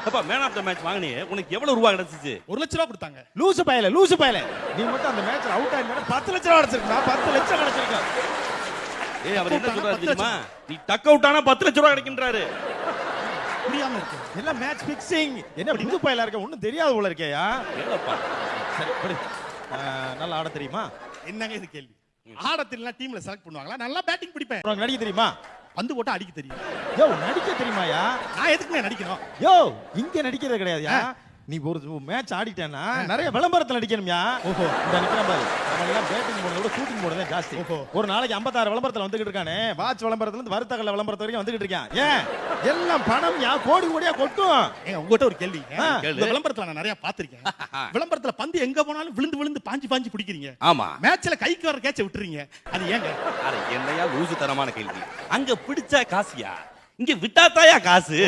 அப்பா man of the match வாங்கினியே உனக்கு எவ்வளவு ரூபாய் கிடைச்சிச்சு? 1 லட்ச ரூபா கொடுத்தாங்க. லூசு பயல நீ மட்டும் அந்த மேட்ச்ல அவுட் ஆயிருந்தா 10 லட்சம் அடிச்சிருக்கா. 10 லட்சம் கிடைச்சிருக்கோம். ஏய் அவர் என்ன சொல்றாரு தெரியுமா? நீ டக் அவுட் ஆனா 10 லட்சம் ரூபாய் கிடைக்கும்ன்றாரு. புரியாம இருக்கு. எல்லாம் மேட்ச் ஃபிக்ஸிங். என்ன புது பயலா இருக்க? ஒண்ணும் தெரியாத போல இருக்கேயா? ஏலப்பா. சரி படி. நல்லா ஆட தெரியுமா? என்னங்க இது கேள்வி? ஆடத்தில்ல டீம்ல செலக்ட் பண்ணுவாங்களா? நல்லா பேட்டிங் பிடிப்பேன். உனக்கு நடிக்க தெரியுமா? பந்து போட்டு அடிக்க தெரியும். யோ நடிக்க தெரியுமாயா? நான் எதுக்குங்க நடிக்கணும்? யோ இங்க நடிக்கிறது கிடையாதுயா. நீ ஒரு மேட்ச் ஆடிட்டேன்னா நிறைய விளம்பரத்துல நடிக்கணும்யா. ஓஹோ. இந்த நிக்கிற பாரு. அவன் பேட்டிங் போடுறத விட ஷூட்டிங் போடுறதே ஜாஸ்தி. ஓஹோ. ஒரு நாளைக்கு 56 விளம்பரத்துல வந்துகிட்டு இருக்கானே. வாட்ச் விளம்பரத்துல இருந்து வர்த்தக விளம்பரத்து வரைக்கும் வந்துகிட்டு இருக்கான். ஏன் எல்லாம் பணம் யா கோடி கோடியா கொட்டும். ஏங்க உங்ககிட்ட ஒரு கேள்வி. கேளு. இந்த விளம்பரத்துல நான் நிறைய பாத்திருக்கேன். விளம்பரத்துல பந்து எங்க போனாலும் விழுந்து விழுந்து பாஞ்சு பிடிக்கிறீங்க. ஆமா. மேட்ச்ல கைக்கு வர கேட்ச விட்டுறீங்க. அது ஏங்க? அட என்னையா லூசு தரமான கேள்வி. அங்க பிடிச்சா காசியா? இங்க விட்டாத்தாயா காசு.